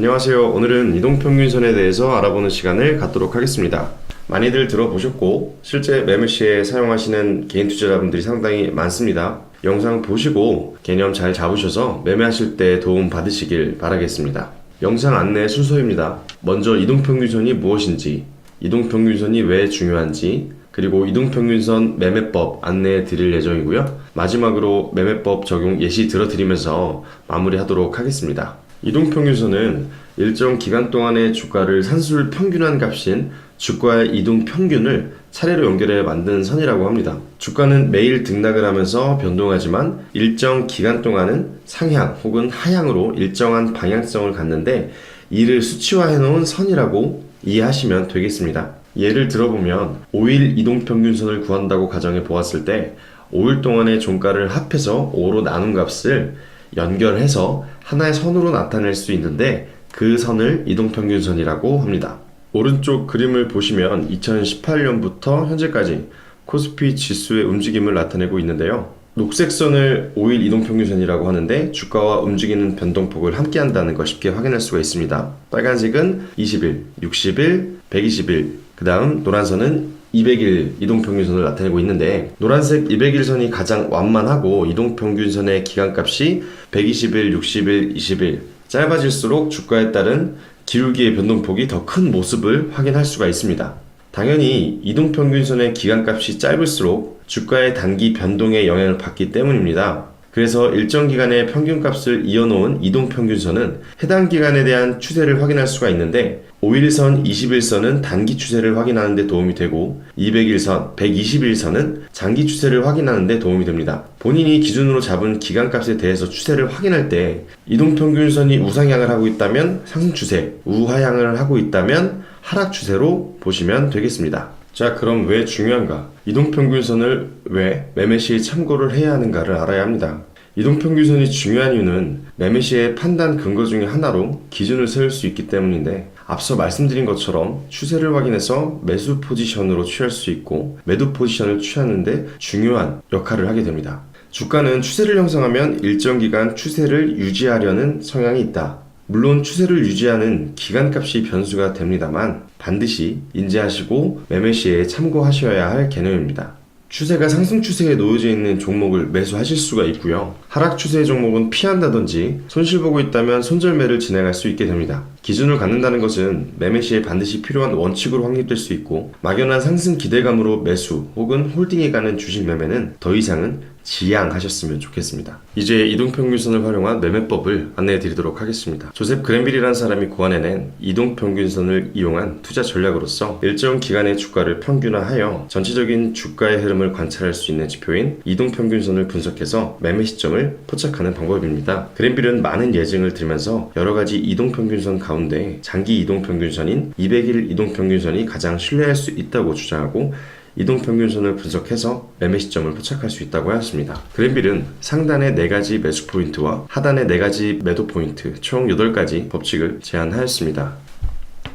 안녕하세요. 오늘은 이동평균선에 대해서 알아보는 시간을 갖도록 하겠습니다. 많이들 들어보셨고 실제 매매 시에 사용하시는 개인 투자자분들이 상당히 많습니다. 영상 보시고 개념 잘 잡으셔서 매매하실 때 도움 받으시길 바라겠습니다. 영상 안내 순서입니다. 먼저 이동평균선이 무엇인지, 이동평균선이 왜 중요한지, 그리고 이동평균선 매매법 안내해 드릴 예정이고요. 마지막으로 매매법 적용 예시 들어드리면서 마무리하도록 하겠습니다. 이동평균선은 일정 기간 동안의 주가를 산술 평균한 값인 주가의 이동평균을 차례로 연결해 만든 선이라고 합니다. 주가는 매일 등락을 하면서 변동하지만 일정 기간 동안은 상향 혹은 하향으로 일정한 방향성을 갖는데 이를 수치화해 놓은 선이라고 이해하시면 되겠습니다. 예를 들어보면 5일 이동평균선을 구한다고 가정해 보았을 때 5일 동안의 종가를 합해서 5로 나눈 값을 연결해서 하나의 선으로 나타낼 수 있는데 그 선을 이동평균선이라고 합니다. 오른쪽 그림을 보시면 2018년부터 현재까지 코스피 지수의 움직임을 나타내고 있는데요. 녹색 선을 5일 이동평균선이라고 하는데 주가와 움직이는 변동폭을 함께 한다는 걸 쉽게 확인할 수가 있습니다. 빨간색은 20일, 60일, 120일, 그 다음 노란선은 200일 이동평균선을 나타내고 있는데 노란색 200일선이 가장 완만하고 이동평균선의 기간값이 120일, 60일, 20일 짧아질수록 주가에 따른 기울기의 변동폭이 더 큰 모습을 확인할 수가 있습니다. 당연히 이동평균선의 기간값이 짧을수록 주가의 단기 변동에 영향을 받기 때문입니다. 그래서 일정 기간의 평균값을 이어놓은 이동평균선은 해당 기간에 대한 추세를 확인할 수가 있는데 5일선, 20일선은 단기 추세를 확인하는 데 도움이 되고 200일선, 120일선은 장기 추세를 하기하는 데 도움이 됩니다. 본인이 기준으로 잡은 기간값에 대해서 추세를 확인할 때 이동평균선이 우상향을 하고 있다면 상승 추세, 우하향을 하고 있다면 하락 추세로 보시면 되겠습니다. 자, 그럼 왜 중요한가? 이동평균선을 왜 매매 시에 참고를 해야 하는가를 알아야 합니다. 이동평균선이 중요한 이유는 매매 시의 판단 근거 중에 하나로 기준을 세울 수 있기 때문인데 앞서 말씀드린 것처럼 추세를 확인해서 매수 포지션으로 취할 수 있고 매도 포지션을 취하는데 중요한 역할을 하게 됩니다. 주가는 추세를 형성하면 일정 기간 추세를 유지하려는 성향이 있다. 물론 추세를 유지하는 기간값이 변수가 됩니다만 반드시 인지하시고 매매 시에 참고하셔야 할 개념입니다. 추세가 상승 추세에 놓여져 있는 종목을 매수하실 수가 있고요. 하락 추세의 종목은 피한다든지 손실 보고 있다면 손절매를 진행할 수 있게 됩니다. 기준을 갖는다는 것은 매매 시에 반드시 필요한 원칙으로 확립될 수 있고 막연한 상승 기대감으로 매수 혹은 홀딩에 가는 주식 매매는 더 이상은 지양하셨으면 좋겠습니다. 이제 이동평균선을 활용한 매매법을 안내해 드리도록 하겠습니다. 조셉 그랜빌이라는 사람이 고안해낸 이동평균선을 이용한 투자 전략으로서 일정 기간의 주가를 평균화하여 전체적인 주가의 흐름을 관찰할 수 있는 지표인 이동평균선을 분석해서 매매 시점을 포착하는 방법입니다. 그랜빌은 많은 예증을 들면서 여러가지 이동평균선 가운데 장기 이동평균선인 200일 이동평균선이 가장 신뢰할 수 있다고 주장하고 이동평균선을 분석해서 매매 시점을 포착할 수 있다고 하였습니다. 그랜빌은 상단의 4가지 매수 포인트와 하단의 4가지 매도 포인트 총 8가지 법칙을 제안하였습니다.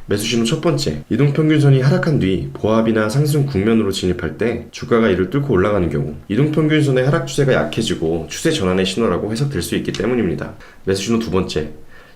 매수 신호 첫 번째, 이동평균선이 하락한 뒤 보합이나 상승 국면으로 진입할 때 주가가 이를 뚫고 올라가는 경우 이동평균선의 하락 추세가 약해지고 추세 전환의 신호라고 해석될 수 있기 때문입니다. 매수 신호 두 번째,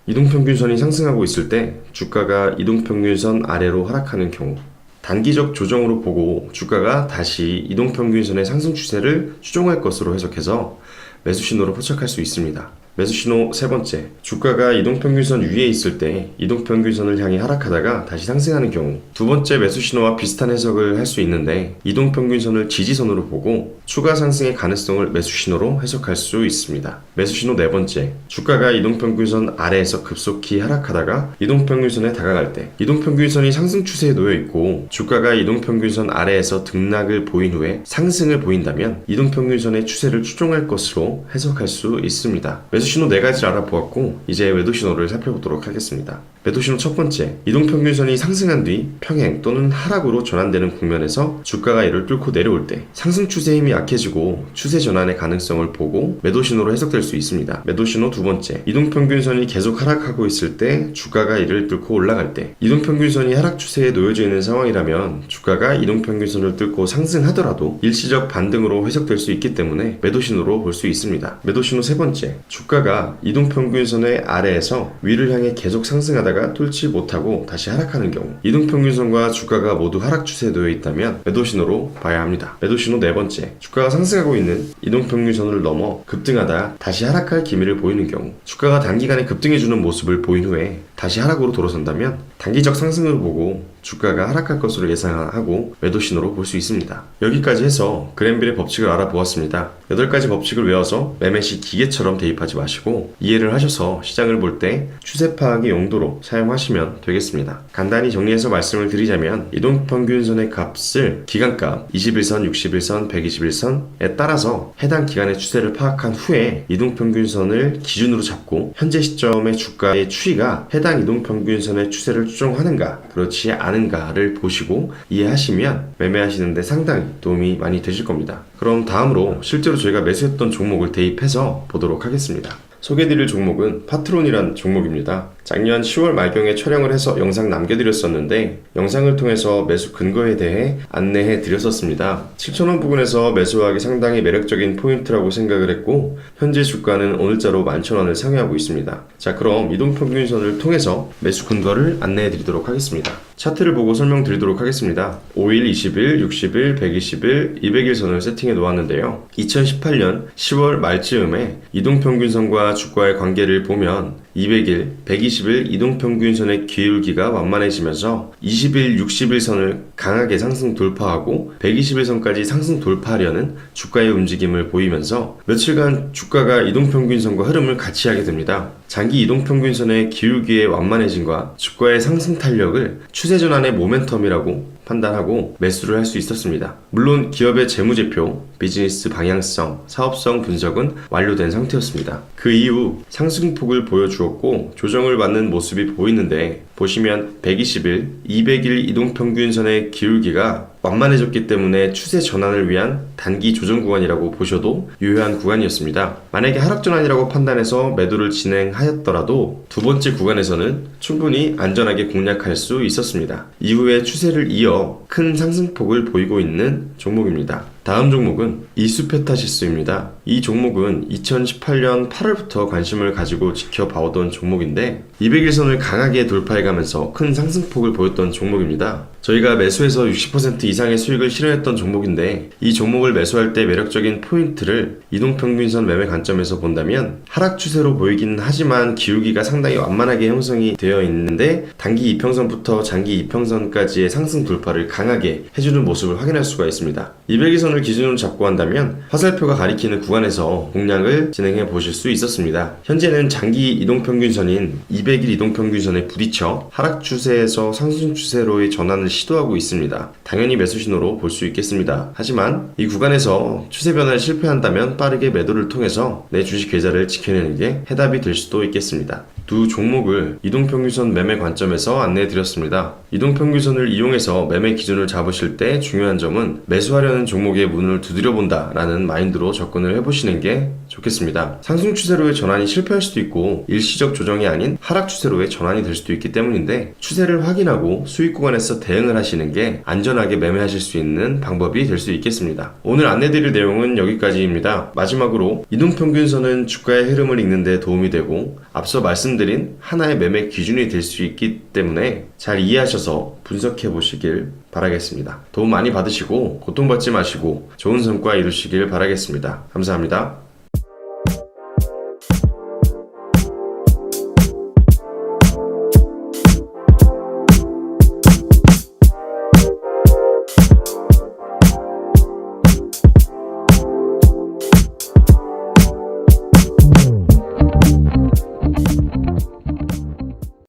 이동평균선이 상승하고 있을 때 주가가 이동평균선 아래로 하락하는 경우 단기적 조정으로 보고 주가가 다시 이동평균선의 상승 추세를 추종할 것으로 해석해서 매수 신호로 포착할 수 있습니다. 매수 신호 세 번째, 주가가 이동평균선 위에 있을 때 이동평균선을 향해 하락하다가 다시 상승하는 경우 두 번째 매수 신호와 비슷한 해석을 할 수 있는데 이동평균선을 지지선으로 보고 추가 상승의 가능성을 매수 신호로 해석할 수 있습니다. 매수 신호 네 번째, 주가가 이동평균선 아래에서 급속히 하락하다가 이동평균선에 다가갈 때 이동평균선이 상승 추세에 놓여 있고 주가가 이동평균선 아래에서 등락을 보인 후에 상승을 보인다면 이동평균선의 추세를 추종할 것으로 해석할 수 있습니다. 매수 신호 4가지를 알아보았고 이제 매도 신호를 살펴보도록 하겠습니다. 매도신호 첫 번째, 이동평균선이 상승한 뒤 평행 또는 하락으로 전환되는 국면에서 주가가 이를 뚫고 내려올 때 상승 추세 힘이 약해지고 추세 전환의 가능성을 보고 매도신호로 해석될 수 있습니다. 매도신호 두 번째, 이동평균선이 계속 하락하고 있을 때 주가가 이를 뚫고 올라갈 때 이동평균선이 하락 추세에 놓여져 있는 상황이라면 주가가 이동평균선을 뚫고 상승하더라도 일시적 반등으로 해석될 수 있기 때문에 매도신호로 볼 수 있습니다. 매도신호 세 번째, 주가가 이동평균선의 아래에서 위를 향해 계속 상승하다가 뚫지 못하고 다시 하락하는 경우 이동평균선과 주가가 모두 하락 추세에 놓여 있다면 매도신호로 봐야 합니다. 매도신호 네 번째, 주가가 상승하고 있는 이동평균선을 넘어 급등하다 다시 하락할 기미를 보이는 경우 주가가 단기간에 급등해주는 모습을 보인 후에 다시 하락으로 돌아선다면 단기적 상승을 보고 주가가 하락할 것으로 예상하고 매도신호로 볼 수 있습니다. 여기까지 해서 그랜빌의 법칙을 알아보았습니다. 8가지 법칙을 외워서 매매 시 기계처럼 대입하지 마시고 이해를 하셔서 시장을 볼 때 추세 파악의 용도로 사용하시면 되겠습니다. 간단히 정리해서 말씀을 드리자면 이동평균선의 값을 기간값 21선, 61선, 121선에 따라서 해당 기간의 추세를 파악한 후에 이동평균선을 기준으로 잡고 현재 시점의 주가의 추이가 해당 이동평균선의 추세를 추종하는가 그렇지 않은가를 보시고 이해하시면 매매하시는데 상당히 도움이 많이 되실 겁니다. 그럼 다음으로 실제로 저희가 매수했던 종목을 대입해서 보도록 하겠습니다. 소개해드릴 종목은 파트론이란 종목입니다. 작년 10월 말경에 촬영을 해서 영상 남겨드렸었는데 영상을 통해서 매수 근거에 대해 안내해 드렸었습니다. 7,000원 부근에서 매수하기 상당히 매력적인 포인트라고 생각을 했고 현재 주가는 오늘자로 11,000원을 상회하고 있습니다. 자, 그럼 이동평균선을 통해서 매수 근거를 안내해 드리도록 하겠습니다. 차트를 보고 설명드리도록 하겠습니다. 5일, 20일, 60일, 120일, 200일 선을 세팅해 놓았는데요. 2018년 10월 말쯤에 이동평균선과 주가의 관계를 보면 200일, 120일 이동평균선의 기울기가 완만해지면서 20일, 60일 선을 강하게 상승 돌파하고 120일 선까지 상승 돌파하려는 주가의 움직임을 보이면서 며칠간 주가가 이동평균선과 흐름을 같이 하게 됩니다. 장기 이동평균선의 기울기의 완만해짐과 주가의 상승 탄력을 추세 전환의 모멘텀이라고 판단하고 매수를 할 수 있었습니다. 물론 기업의 재무제표, 비즈니스 방향성, 사업성 분석은 완료된 상태였습니다. 그 이후 상승폭을 보여주었고 조정을 받는 모습이 보이는데 보시면 120일, 200일 이동평균선의 기울기가 완만해졌기 때문에 추세 전환을 위한 단기 조정 구간이라고 보셔도 유효한 구간이었습니다. 만약에 하락 전환이라고 판단해서 매도를 진행하였더라도 두 번째 구간에서는 충분히 안전하게 공략할 수 있었습니다. 이후에 추세를 이어 큰 상승폭을 보이고 있는 종목입니다. 다음 종목은 이수페타시스입니다. 이 종목은 2018년 8월부터 관심을 가지고 지켜봐오던 종목인데 200일선을 강하게 돌파해가면서 큰 상승폭을 보였던 종목입니다. 저희가 매수해서 60% 이상의 수익을 실현했던 종목인데 이 종목을 매수할 때 매력적인 포인트를 이동평균선 매매 관점에서 본다면 하락 추세로 보이긴 하지만 기울기가 상당히 완만하게 형성이 되어 있는데 단기 이평선부터 장기 이평선까지의 상승 돌파를 강하게 해주는 모습을 확인할 수가 있습니다. 200일선을 기준으로 잡고 한다면 화살표가 가리키는 구간에서 공략을 진행해 보실 수 있었습니다. 현재는 장기 이동평균선인 200일 이동평균선에 부딪혀 하락 추세에서 상승 추세로의 전환을 시도하고 있습니다. 당연히 매수 신호로 볼 수 있겠습니다. 하지만 이 구간에서 추세 변화에 실패한다면 빠르게 매도를 통해서 내 주식 계좌를 지켜내는 게 해답이 될 수도 있겠습니다. 두 종목을 이동평균선 매매 관점에서 안내해 드렸습니다. 이동평균선을 이용해서 매매 기준을 잡으실 때 중요한 점은 매수하려는 종목의 문을 두드려 본다 라는 마인드로 접근을 해보시는 게 좋겠습니다. 상승 추세로의 전환이 실패할 수도 있고 일시적 조정이 아닌 하락 추세로의 전환이 될 수도 있기 때문인데 추세를 확인하고 수익 구간에서 대응을 하시는 게 안전하게 매매하실 수 있는 방법이 될 수 있겠습니다. 오늘 안내드릴 내용은 여기까지입니다. 마지막으로 이동평균선은 주가의 흐름을 읽는 데 도움이 되고 앞서 말씀드린 하나의 매매 기준이 될 수 있기 때문에 잘 이해하셔서 분석해 보시길 바라겠습니다. 도움 많이 받으시고 고통받지 마시고 좋은 성과 이루시길 바라겠습니다. 감사합니다.